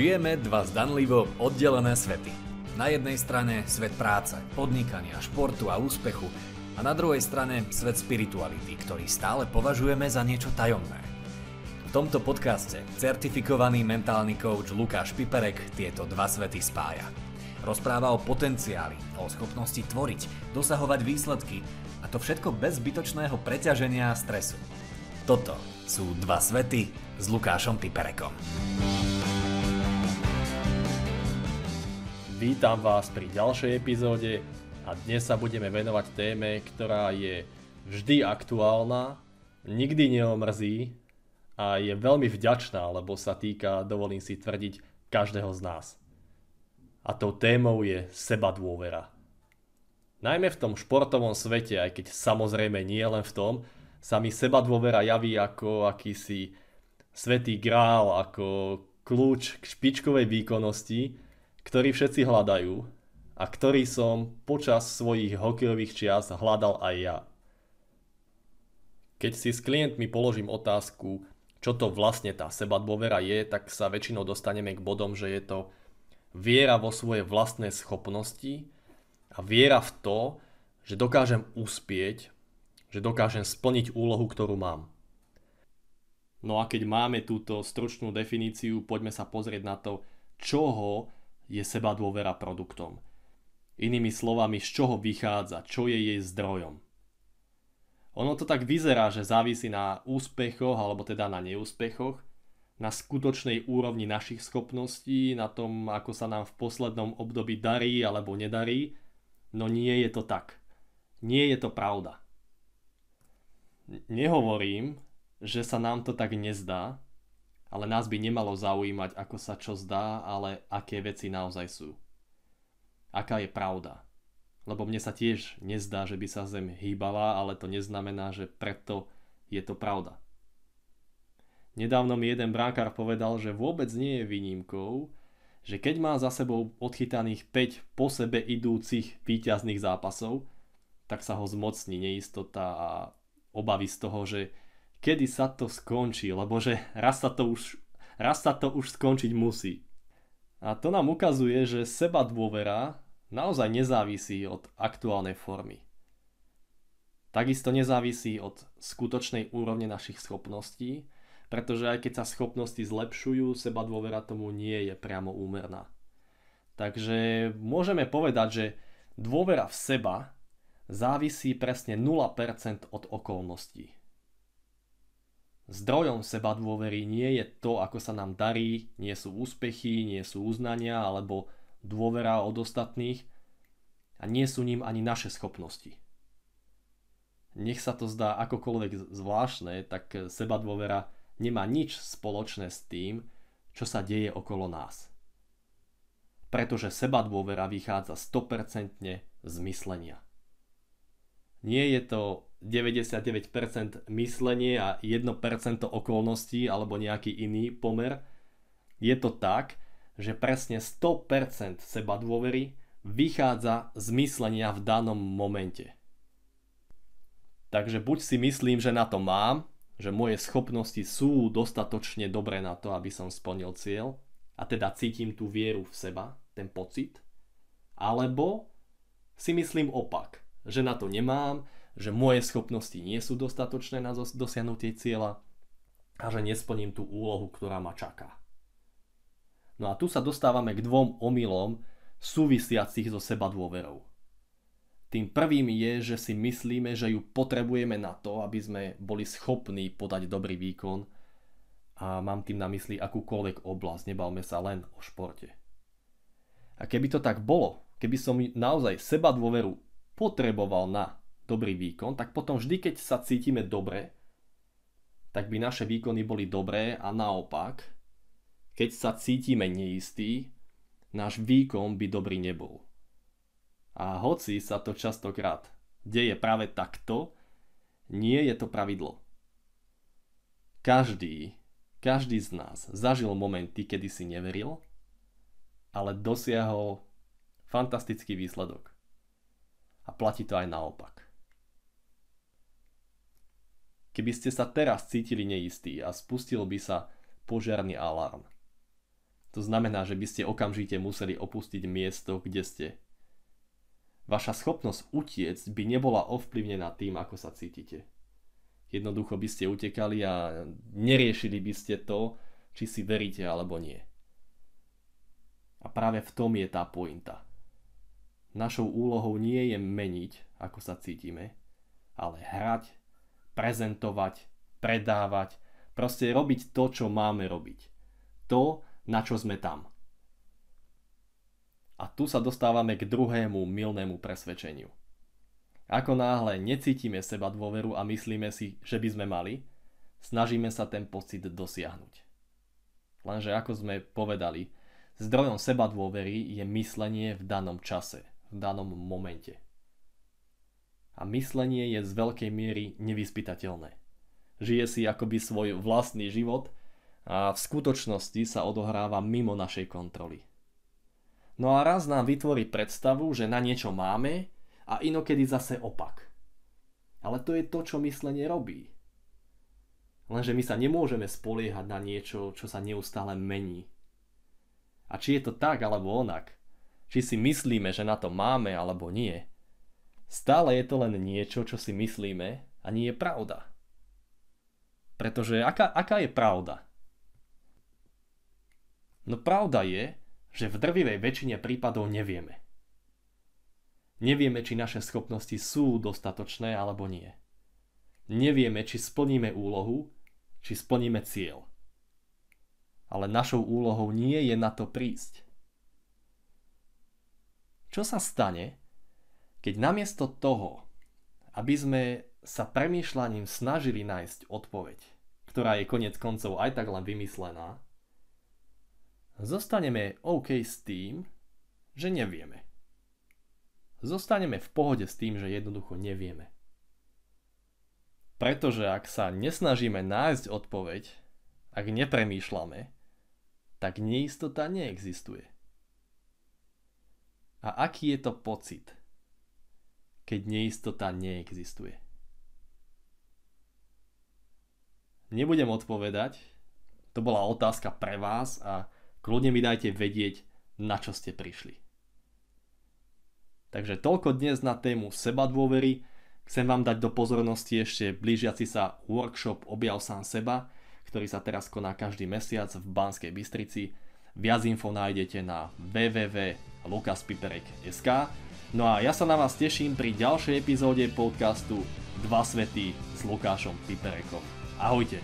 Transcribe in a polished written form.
Žijeme dva zdanlivo oddelené svety. Na jednej strane svet práce, podnikania, športu a úspechu a na druhej strane svet spirituality, ktorý stále považujeme za niečo tajomné. V tomto podcaste certifikovaný mentálny coach Lukáš Piperek tieto dva svety spája. Rozpráva o potenciáli, o schopnosti tvoriť, dosahovať výsledky a to všetko bez zbytočného preťaženia a stresu. Toto sú dva svety s Lukášom Piperekom. Vítam vás pri ďalšej epizóde a dnes sa budeme venovať téme, ktorá je vždy aktuálna, nikdy neomrzí a je veľmi vďačná, lebo sa týka, dovolím si tvrdiť, každého z nás. A tou témou je sebadôvera. Najmä v tom športovom svete, aj keď samozrejme nie len v tom, sa mi sebadôvera javí ako akýsi svätý grál, ako kľúč k špičkovej výkonnosti, ktorý všetci hľadajú a ktorý som počas svojich hokejových čias hľadal aj ja. Keď si s klientmi položím otázku, čo to vlastne tá sebadôvera je, tak sa väčšinou dostaneme k bodom, že je to viera vo svoje vlastné schopnosti a viera v to, že dokážem uspieť, že dokážem splniť úlohu, ktorú mám. No a keď máme túto stručnú definíciu, poďme sa pozrieť na to, čoho je sebadôvera produktom. Inými slovami, z čoho vychádza, čo je jej zdrojom. Ono to tak vyzerá, že závisí na úspechoch, alebo teda na neúspechoch, na skutočnej úrovni našich schopností, na tom, ako sa nám v poslednom období darí alebo nedarí, no nie je to tak. Nie je to pravda. Nehovorím, že sa nám to tak nezdá, ale nás by nemalo zaujímať, ako sa čo zdá, ale aké veci naozaj sú. Aká je pravda. Lebo mne sa tiež nezdá, že by sa Zem hýbala, ale to neznamená, že preto je to pravda. Nedávno mi jeden brankár povedal, že vôbec nie je výnimkou, že keď má za sebou odchytaných 5 po sebe idúcich víťazných zápasov, tak sa ho zmocní neistota a obavy z toho, že kedy sa to skončí, lebo že raz sa to už skončiť musí. A to nám ukazuje, že sebadôvera naozaj nezávisí od aktuálnej formy. Takisto nezávisí od skutočnej úrovne našich schopností, pretože aj keď sa schopnosti zlepšujú, sebadôvera tomu nie je priamo úmerná. Takže môžeme povedať, že dôvera v seba závisí presne 0% od okolností. Zdrojom sebadôvery nie je to, ako sa nám darí, nie sú úspechy, nie sú uznania alebo dôvera od ostatných a nie sú ním ani naše schopnosti. Nech sa to zdá akokoľvek zvláštne, tak sebadôvera nemá nič spoločné s tým, čo sa deje okolo nás. Pretože sebadôvera vychádza 100% z myslenia. Nie je to 99% myslenie a 1% okolností alebo nejaký iný pomer. Je to tak, že presne 100% sebadôvery vychádza z myslenia v danom momente. Takže buď si myslím, že na to mám, že moje schopnosti sú dostatočne dobré na to, aby som splnil cieľ a teda cítim tú vieru v seba, ten pocit, alebo si myslím opak, že na to nemám, že moje schopnosti nie sú dostatočné na dosiahnutie cieľa a že nesplním tú úlohu, ktorá ma čaká. No a tu sa dostávame k dvom omylom súvisiacich so sebadôverou. Tým prvým je, že si myslíme, že ju potrebujeme na to, aby sme boli schopní podať dobrý výkon a mám tým na mysli akúkoľvek oblasť, nebavme sa len o športe. A keby to tak bolo, keby som naozaj sebadôveru potreboval na dobrý výkon, tak potom vždy, keď sa cítime dobre, tak by naše výkony boli dobré a naopak, keď sa cítime neistí, náš výkon by dobrý nebol. A hoci sa to častokrát deje práve takto, nie je to pravidlo. Každý z nás zažil momenty, kedy si neveril, ale dosiahol fantastický výsledok. A platí to aj naopak. Keby ste sa teraz cítili neistí a spustil by sa požiarny alarm, To znamená, že by ste okamžite museli opustiť miesto, kde ste. Vaša schopnosť utiecť by nebola ovplyvnená tým, ako sa cítite. Jednoducho by ste utekali a neriešili by ste to, či si veríte alebo nie. A práve v tom je tá pointa. Našou úlohou nie je meniť, ako sa cítime, ale hrať, prezentovať, predávať, proste robiť to, čo máme robiť. To, na čo sme tam. A tu sa dostávame k druhému mylnému presvedčeniu. Ako náhle necítime seba dôveru a myslíme si, že by sme mali, snažíme sa ten pocit dosiahnuť. Lenže ako sme povedali, zdrojom seba dôvery je myslenie v danom čase, v danom momente. A myslenie je z veľkej miery nevyspytateľné. Žije si akoby svoj vlastný život a v skutočnosti sa odohráva mimo našej kontroly. No a raz nám vytvorí predstavu, že na niečo máme a inokedy zase opak. Ale to je to, čo myslenie robí. Lenže my sa nemôžeme spoliehať na niečo, čo sa neustále mení. A či je to tak alebo onak, či si myslíme, že na to máme alebo nie, stále je to len niečo, čo si myslíme a nie je pravda. Pretože aká je pravda? No pravda je, že v drvivej väčšine prípadov nevieme. Nevieme, či naše schopnosti sú dostatočné alebo nie. Nevieme, či splníme úlohu, či splníme cieľ. Ale našou úlohou nie je na to prísť. Čo sa stane, keď namiesto toho, aby sme sa premýšľaním snažili nájsť odpoveď, ktorá je koniec koncov aj tak len vymyslená, zostaneme OK s tým, že nevieme. Zostaneme v pohode s tým, že jednoducho nevieme. Pretože ak sa nesnažíme nájsť odpoveď, ak nepremýšľame, tak neistota neexistuje. A aký je to pocit, keď neistota neexistuje? Nebudem odpovedať, to bola otázka pre vás a kľudne mi dajte vedieť, na čo ste prišli. Takže toľko dnes na tému sebadôvery. Chcem vám dať do pozornosti ešte blížiaci sa workshop Objav sám seba, ktorý sa teraz koná každý mesiac v Banskej Bystrici. Viac info nájdete na www.lukaspiperek.sk. No a ja sa na vás teším pri ďalšej epizóde podcastu Dva svety s Lukášom Piperekom. Ahojte.